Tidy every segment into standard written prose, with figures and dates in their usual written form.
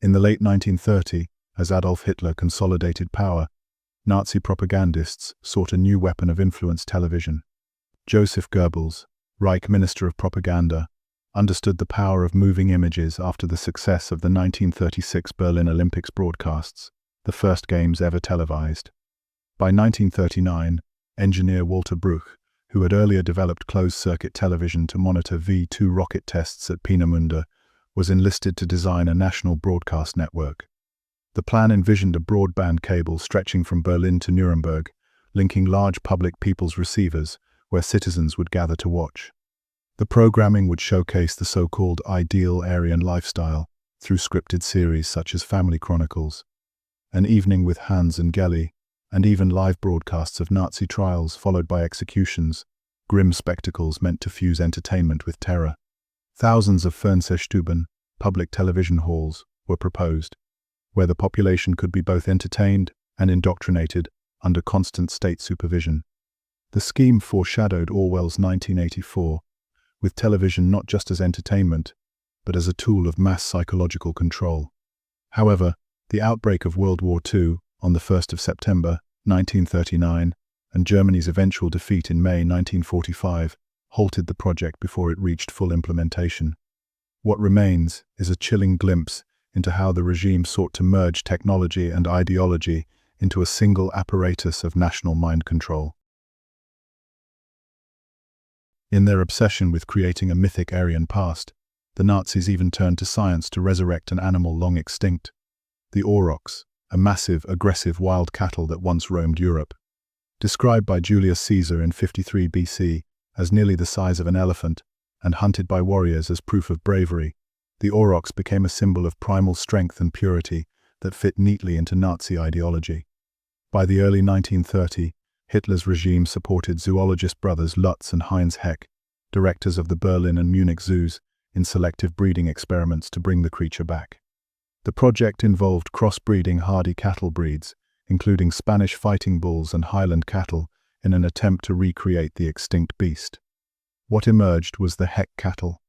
In the late 1930s, as Adolf Hitler consolidated power, Nazi propagandists sought a new weapon of influence: television. Joseph Goebbels, Reich Minister of Propaganda, understood the power of moving images after the success of the 1936 Berlin Olympics broadcasts, the first games ever televised. By 1939, engineer Walter Bruch, who had earlier developed closed-circuit television to monitor V-2 rocket tests at Peenemünde, was enlisted to design a national broadcast network. The plan envisioned a broadband cable stretching from Berlin to Nuremberg, linking large public people's receivers where citizens would gather to watch. The programming would showcase the so-called ideal Aryan lifestyle through scripted series such as Family Chronicles, An Evening with Hans and Gelly, and even live broadcasts of Nazi trials followed by executions, grim spectacles meant to fuse entertainment with terror. Thousands of Fernsehstuben, public television halls, were proposed, where the population could be both entertained and indoctrinated under constant state supervision. The scheme foreshadowed Orwell's 1984, with television not just as entertainment, but as a tool of mass psychological control. However, the outbreak of World War II on the 1st of September 1939 and Germany's eventual defeat in May 1945 halted the project before it reached full implementation. What remains is a chilling glimpse into how the regime sought to merge technology and ideology into a single apparatus of national mind control. In their obsession with creating a mythic Aryan past, the Nazis even turned to science to resurrect an animal long extinct: the Aurochs, a massive, aggressive wild cattle that once roamed Europe. Described by Julius Caesar in 53 BC as nearly the size of an elephant and hunted by warriors as proof of bravery, the Aurochs became a symbol of primal strength and purity that fit neatly into Nazi ideology. By the early 1930s, Hitler's regime supported zoologist brothers Lutz and Heinz Heck, directors of the Berlin and Munich zoos, in selective breeding experiments to bring the creature back. The project involved crossbreeding hardy cattle breeds, including Spanish fighting bulls and Highland cattle, in an attempt to recreate the extinct beast. What emerged was the Heck cattle,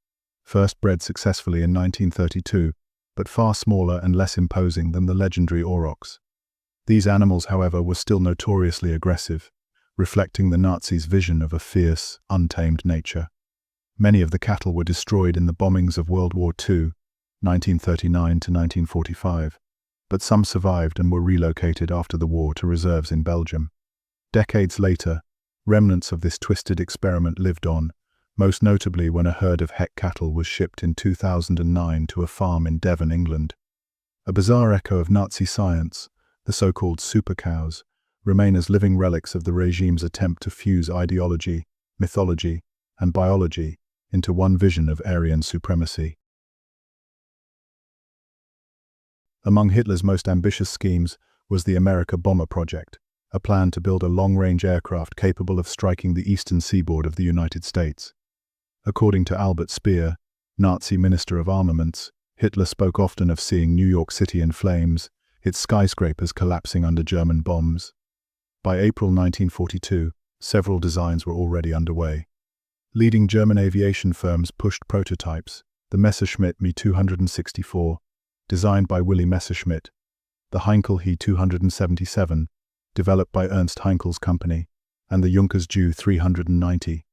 first bred successfully in 1932, but far smaller and less imposing than the legendary Aurochs. These animals, however, were still notoriously aggressive, reflecting the Nazis' vision of a fierce, untamed nature. Many of the cattle were destroyed in the bombings of World War II, 1939 to 1945, but some survived and were relocated after the war to reserves in Belgium. Decades later, remnants of this twisted experiment lived on, most notably when a herd of Heck cattle was shipped in 2009 to a farm in Devon, England. A bizarre echo of Nazi science, the so-called super cows, remain as living relics of the regime's attempt to fuse ideology, mythology, and biology into one vision of Aryan supremacy. Among Hitler's most ambitious schemes was the Amerika Bomber project, a plan to build a long-range aircraft capable of striking the eastern seaboard of the United States. According to Albert Speer, Nazi Minister of Armaments, Hitler spoke often of seeing New York City in flames, its skyscrapers collapsing under German bombs. By April 1942, several designs were already underway. Leading German aviation firms pushed prototypes: the Messerschmitt Me 264, designed by Willy Messerschmitt; the Heinkel He 277, developed by Ernst Heinkel's company; and the Junkers Ju 390,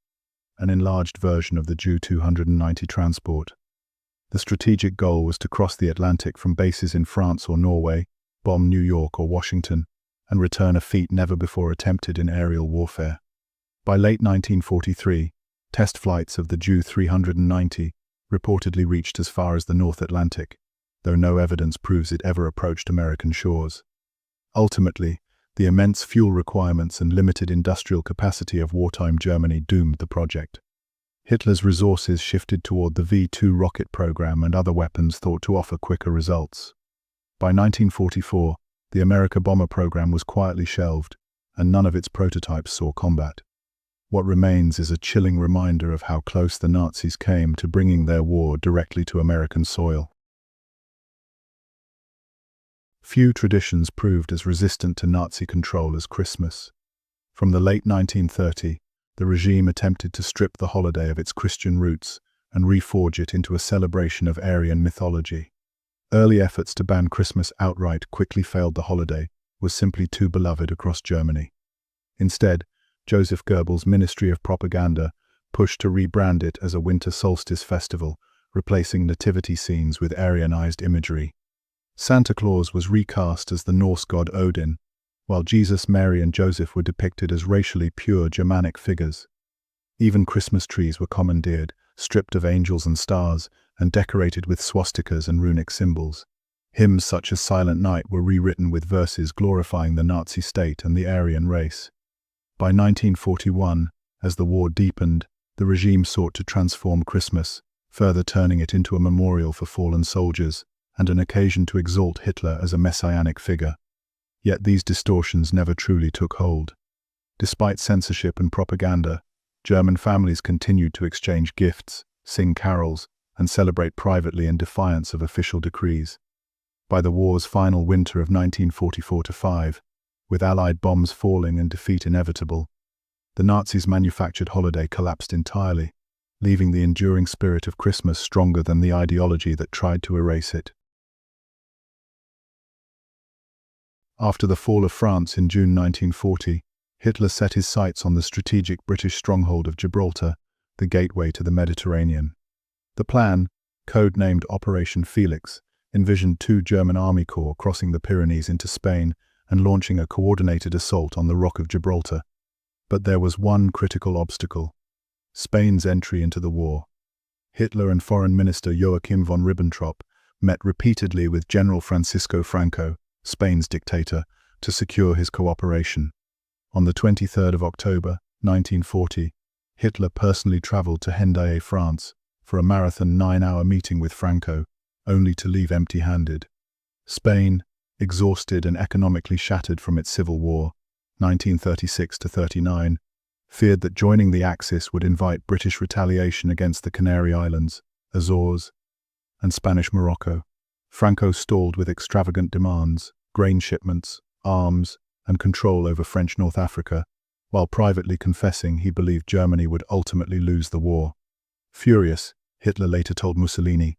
an enlarged version of the Ju 290 transport. The strategic goal was to cross the Atlantic from bases in France or Norway, bomb New York or Washington, and return a feat never before attempted in aerial warfare. By late 1943, test flights of the Ju 390 reportedly reached as far as the North Atlantic, though no evidence proves it ever approached American shores. Ultimately, the immense fuel requirements and limited industrial capacity of wartime Germany doomed the project. Hitler's resources shifted toward the V-2 rocket program and other weapons thought to offer quicker results. By 1944, the Amerika bomber program was quietly shelved, and none of its prototypes saw combat. What remains is a chilling reminder of how close the Nazis came to bringing their war directly to American soil. Few traditions proved as resistant to Nazi control as Christmas. From the late 1930s, the regime attempted to strip the holiday of its Christian roots and reforge it into a celebration of Aryan mythology. Early efforts to ban Christmas outright quickly failed. The holiday was simply too beloved across Germany. Instead, Joseph Goebbels' Ministry of Propaganda pushed to rebrand it as a winter solstice festival, replacing nativity scenes with Aryanized imagery. Santa Claus was recast as the Norse god Odin, while Jesus, Mary, and Joseph were depicted as racially pure Germanic figures. Even Christmas trees were commandeered, stripped of angels and stars, and decorated with swastikas and runic symbols. Hymns such as Silent Night were rewritten with verses glorifying the Nazi state and the Aryan race. By 1941, as the war deepened, the regime sought to transform Christmas, further turning it into a memorial for fallen soldiers and an occasion to exalt Hitler as a messianic figure. Yet these distortions never truly took hold. Despite censorship and propaganda, German families continued to exchange gifts, sing carols, and celebrate privately in defiance of official decrees. By the war's final winter of 1944-5, with Allied bombs falling and defeat inevitable, the Nazis' manufactured holiday collapsed entirely, leaving the enduring spirit of Christmas stronger than the ideology that tried to erase it. After the fall of France in June 1940, Hitler set his sights on the strategic British stronghold of Gibraltar, the gateway to the Mediterranean. The plan, code-named Operation Felix, envisioned 2 German army corps crossing the Pyrenees into Spain and launching a coordinated assault on the Rock of Gibraltar. But there was one critical obstacle: Spain's entry into the war. Hitler and Foreign Minister Joachim von Ribbentrop met repeatedly with General Francisco Franco, Spain's dictator, to secure his cooperation. On the 23rd of October, 1940, Hitler personally traveled to Hendaye, France, for a marathon 9-hour meeting with Franco, only to leave empty-handed. Spain, exhausted and economically shattered from its civil war, 1936-39, feared that joining the Axis would invite British retaliation against the Canary Islands, Azores, and Spanish Morocco. Franco stalled with extravagant demands, grain shipments, arms, and control over French North Africa, while privately confessing he believed Germany would ultimately lose the war. Furious, Hitler later told Mussolini,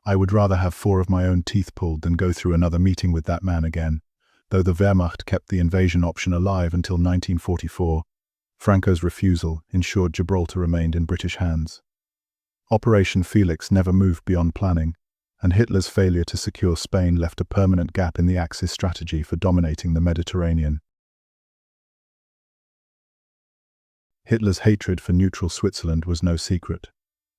"I would rather have 4 of my own teeth pulled than go through another meeting with that man again." Though the Wehrmacht kept the invasion option alive until 1944, Franco's refusal ensured Gibraltar remained in British hands. Operation Felix never moved beyond planning, and Hitler's failure to secure Spain left a permanent gap in the Axis strategy for dominating the Mediterranean. Hitler's hatred for neutral Switzerland was no secret.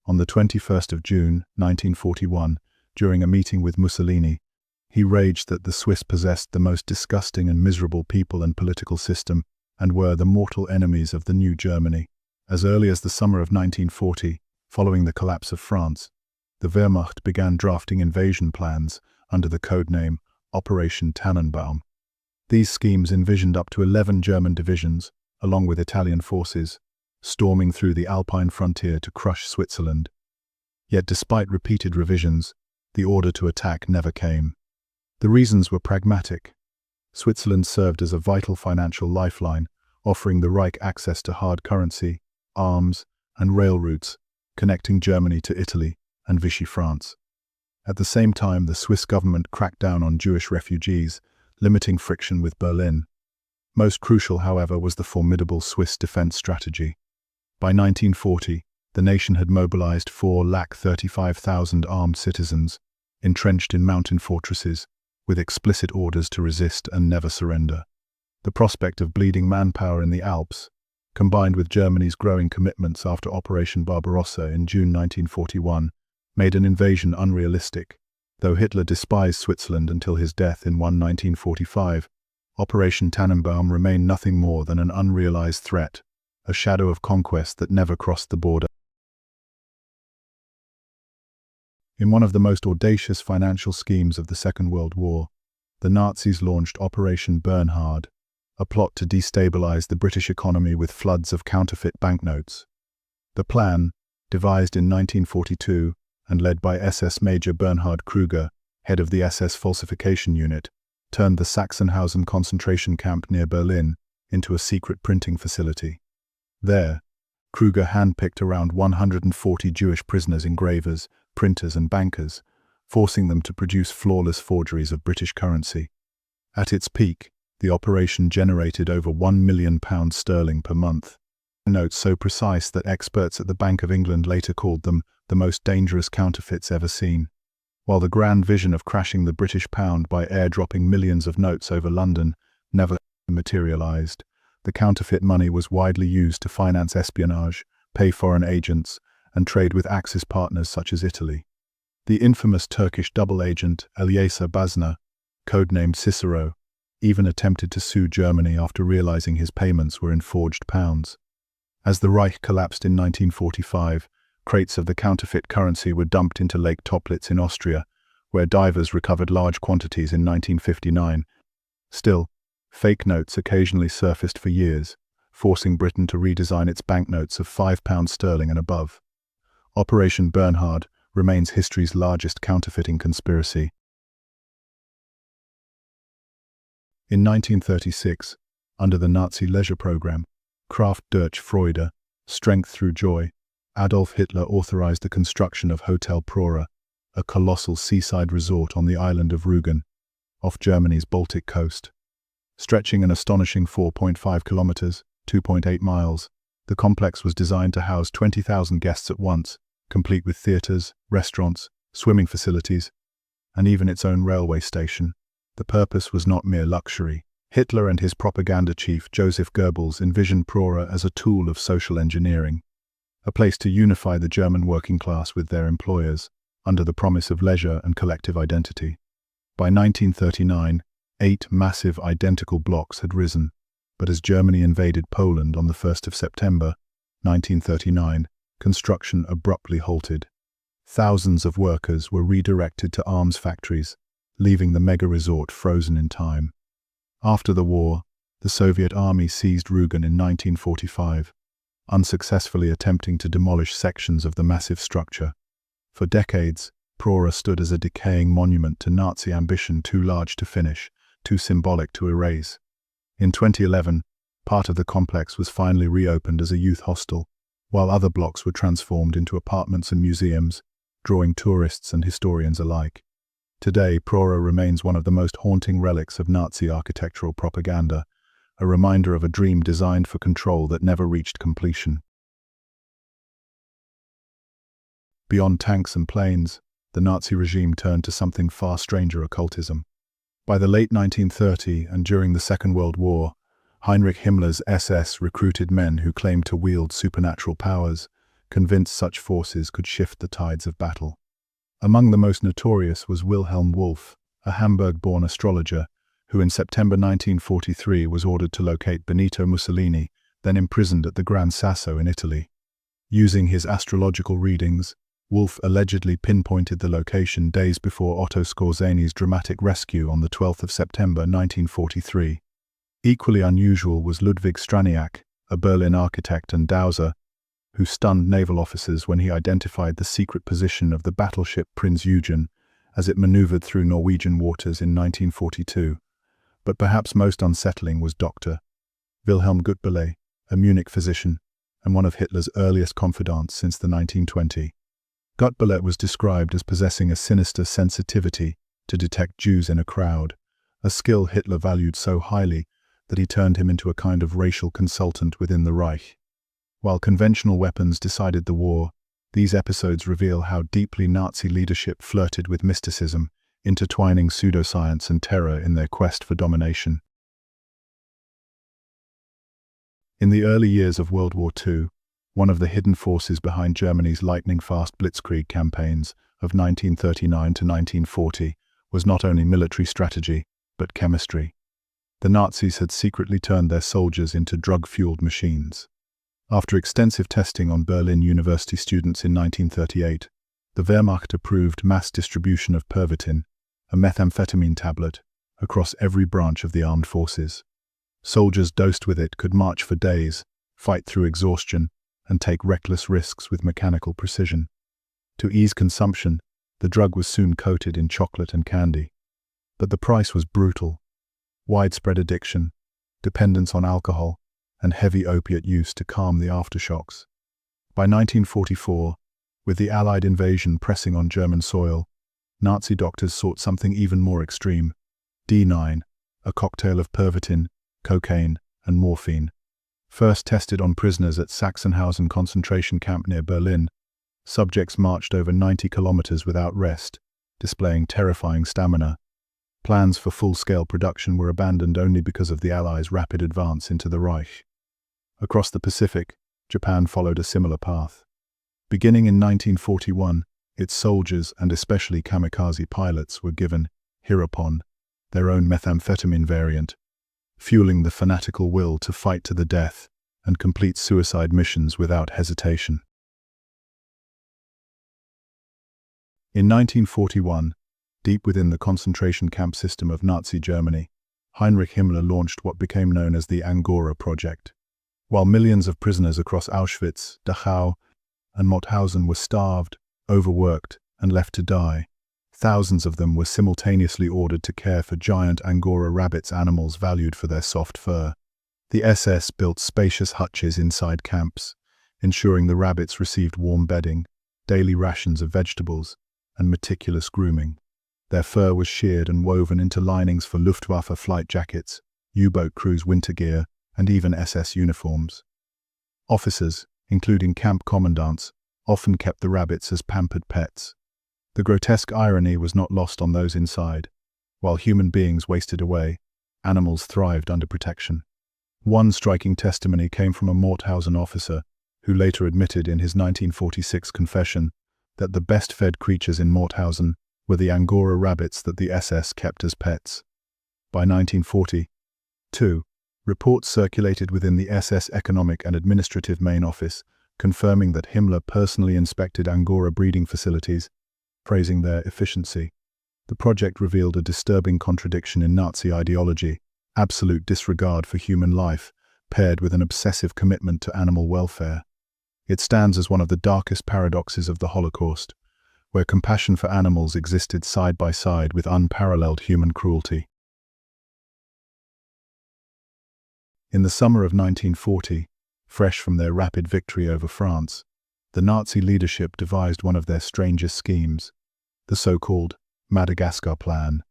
On the 21st of June, 1941, during a meeting with Mussolini, he raged that the Swiss possessed the most disgusting and miserable people and political system and were the mortal enemies of the new Germany. As early as the summer of 1940, following the collapse of France, the Wehrmacht began drafting invasion plans under the codename Operation Tannenbaum. These schemes envisioned up to 11 German divisions, along with Italian forces, storming through the Alpine frontier to crush Switzerland. Yet despite repeated revisions, the order to attack never came. The reasons were pragmatic. Switzerland served as a vital financial lifeline, offering the Reich access to hard currency, arms, and rail routes, connecting Germany to Italy and Vichy France. At the same time, the Swiss government cracked down on Jewish refugees, limiting friction with Berlin. Most crucial, however, was the formidable Swiss defense strategy. By 1940, the nation had mobilized 435,000 armed citizens, entrenched in mountain fortresses, with explicit orders to resist and never surrender. The prospect of bleeding manpower in the Alps, combined with Germany's growing commitments after Operation Barbarossa in June 1941, made an invasion unrealistic. Though Hitler despised Switzerland until his death in 1945, Operation Tannenbaum remained nothing more than an unrealized threat, a shadow of conquest that never crossed the border. In one of the most audacious financial schemes of the Second World War, the Nazis launched Operation Bernhard, a plot to destabilize the British economy with floods of counterfeit banknotes. The plan, devised in 1942 and led by SS Major Bernhard Krüger, head of the SS Falsification Unit, turned the Sachsenhausen concentration camp near Berlin into a secret printing facility. There, Krüger handpicked around 140 Jewish prisoners, engravers, printers, and bankers, forcing them to produce flawless forgeries of British currency. At its peak, the operation generated over £1 million per month. Notes so precise that experts at the Bank of England later called them the most dangerous counterfeits ever seen. While the grand vision of crashing the British pound by airdropping millions of notes over London never materialized, the counterfeit money was widely used to finance espionage, pay foreign agents, and trade with Axis partners such as Italy. The infamous Turkish double agent Ilyasa Bazna, codenamed Cicero, even attempted to sue Germany after realizing his payments were in forged pounds. As the Reich collapsed in 1945, crates of the counterfeit currency were dumped into Lake Toplitz in Austria, where divers recovered large quantities in 1959. Still, fake notes occasionally surfaced for years, forcing Britain to redesign its banknotes of £5 and above. Operation Bernhard remains history's largest counterfeiting conspiracy. In 1936, under the Nazi leisure program, Kraft durch Freude, Strength Through Joy, Adolf Hitler authorized the construction of Hotel Prora, a colossal seaside resort on the island of Rügen, off Germany's Baltic coast. Stretching an astonishing 4.5 kilometers, 2.8 miles, the complex was designed to house 20,000 guests at once, complete with theaters, restaurants, swimming facilities, and even its own railway station. The purpose was not mere luxury. Hitler and his propaganda chief Joseph Goebbels envisioned Prora as a tool of social engineering, a place to unify the German working class with their employers, under the promise of leisure and collective identity. By 1939, 8 massive identical blocks had risen, but as Germany invaded Poland on the 1st of September, 1939, construction abruptly halted. Thousands of workers were redirected to arms factories, leaving the mega-resort frozen in time. After the war, the Soviet army seized Rügen in 1945, unsuccessfully attempting to demolish sections of the massive structure. For decades, Prora stood as a decaying monument to Nazi ambition too large to finish, too symbolic to erase. In 2011, part of the complex was finally reopened as a youth hostel, while other blocks were transformed into apartments and museums, drawing tourists and historians alike. Today, Prora remains one of the most haunting relics of Nazi architectural propaganda, a reminder of a dream designed for control that never reached completion. Beyond tanks and planes, the Nazi regime turned to something far stranger: occultism. By the late 1930s and during the Second World War, Heinrich Himmler's SS recruited men who claimed to wield supernatural powers, convinced such forces could shift the tides of battle. Among the most notorious was Wilhelm Wolff, a Hamburg-born astrologer, who in September 1943 was ordered to locate Benito Mussolini, then imprisoned at the Gran Sasso in Italy. Using his astrological readings, Wolff allegedly pinpointed the location days before Otto Skorzény's dramatic rescue on the 12th of September 1943. Equally unusual was Ludwig Straniak, a Berlin architect and dowser, who stunned naval officers when he identified the secret position of the battleship Prinz Eugen as it maneuvered through Norwegian waters in 1942. But perhaps most unsettling was Dr. Wilhelm Gutbele, a Munich physician and one of Hitler's earliest confidants since the 1920s. Gutbele was described as possessing a sinister sensitivity to detect Jews in a crowd, a skill Hitler valued so highly that he turned him into a kind of racial consultant within the Reich. While conventional weapons decided the war, these episodes reveal how deeply Nazi leadership flirted with mysticism, intertwining pseudoscience and terror in their quest for domination. In the early years of World War II, one of the hidden forces behind Germany's lightning-fast blitzkrieg campaigns of 1939 to 1940 was not only military strategy, but chemistry. The Nazis had secretly turned their soldiers into drug-fueled machines. After extensive testing on Berlin University students in 1938, the Wehrmacht approved mass distribution of Pervitin, a methamphetamine tablet, across every branch of the armed forces. Soldiers dosed with it could march for days, fight through exhaustion, and take reckless risks with mechanical precision. To ease consumption, the drug was soon coated in chocolate and candy. But the price was brutal. Widespread addiction, dependence on alcohol, and heavy opiate use to calm the aftershocks. By 1944, with the Allied invasion pressing on German soil, Nazi doctors sought something even more extreme. D9, a cocktail of pervitin, cocaine, and morphine. First tested on prisoners at Sachsenhausen concentration camp near Berlin, subjects marched over 90 kilometers without rest, displaying terrifying stamina. Plans for full-scale production were abandoned only because of the Allies' rapid advance into the Reich. Across the Pacific, Japan followed a similar path. Beginning in 1941, its soldiers and especially kamikaze pilots were given Hirapon, their own methamphetamine variant, fueling the fanatical will to fight to the death and complete suicide missions without hesitation. In 1941, deep within the concentration camp system of Nazi Germany, Heinrich Himmler launched what became known as the Angora Project. While millions of prisoners across Auschwitz, Dachau, and Mauthausen were starved, overworked, and left to die, thousands of them were simultaneously ordered to care for giant Angora rabbits, animals valued for their soft fur. The SS built spacious hutches inside camps, ensuring the rabbits received warm bedding, daily rations of vegetables, and meticulous grooming. Their fur was sheared and woven into linings for Luftwaffe flight jackets, U-boat crews' winter gear, and even SS uniforms. Officers, including camp commandants, often kept the rabbits as pampered pets. The grotesque irony was not lost on those inside. While human beings wasted away, animals thrived under protection. One striking testimony came from a Mauthausen officer, who later admitted in his 1946 confession that the best-fed creatures in Mauthausen were the Angora rabbits that the SS kept as pets. By 1942, reports circulated within the SS Economic and Administrative Main Office confirming that Himmler personally inspected Angora breeding facilities, praising their efficiency. The project revealed a disturbing contradiction in Nazi ideology: absolute disregard for human life, paired with an obsessive commitment to animal welfare. It stands as one of the darkest paradoxes of the Holocaust, where compassion for animals existed side by side with unparalleled human cruelty. In the summer of 1940, fresh from their rapid victory over France, the Nazi leadership devised one of their strangest schemes, the so-called Madagascar Plan.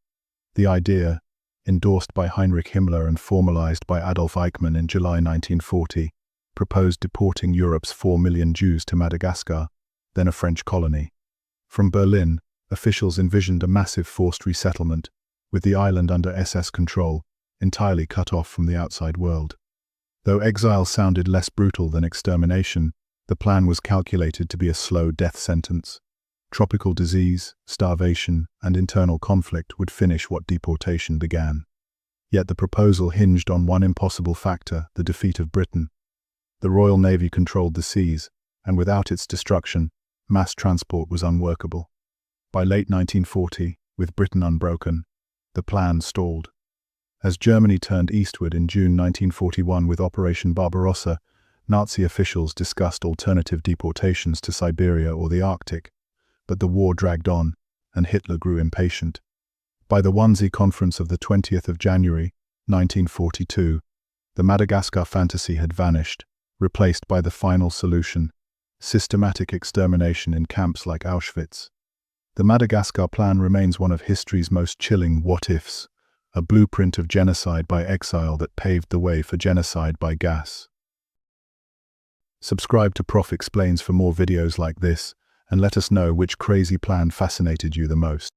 The idea, endorsed by Heinrich Himmler and formalized by Adolf Eichmann in July 1940, proposed deporting Europe's 4 million Jews to Madagascar, then a French colony. From Berlin, officials envisioned a massive forced resettlement, with the island under SS control, entirely cut off from the outside world. Though exile sounded less brutal than extermination, the plan was calculated to be a slow death sentence. Tropical disease, starvation, and internal conflict would finish what deportation began. Yet the proposal hinged on one impossible factor: the defeat of Britain. The Royal Navy controlled the seas, and without its destruction, mass transport was unworkable. By late 1940, with Britain unbroken, the plan stalled. As Germany turned eastward in June 1941 with Operation Barbarossa, Nazi officials discussed alternative deportations to Siberia or the Arctic, but the war dragged on, and Hitler grew impatient. By the Wannsee Conference of the 20th of January, 1942, the Madagascar fantasy had vanished, replaced by the final solution: systematic extermination in camps like Auschwitz. The Madagascar Plan remains one of history's most chilling what-ifs, a blueprint of genocide by exile that paved the way for genocide by gas. Subscribe to Prof Explains for more videos like this, and let us know which crazy plan fascinated you the most.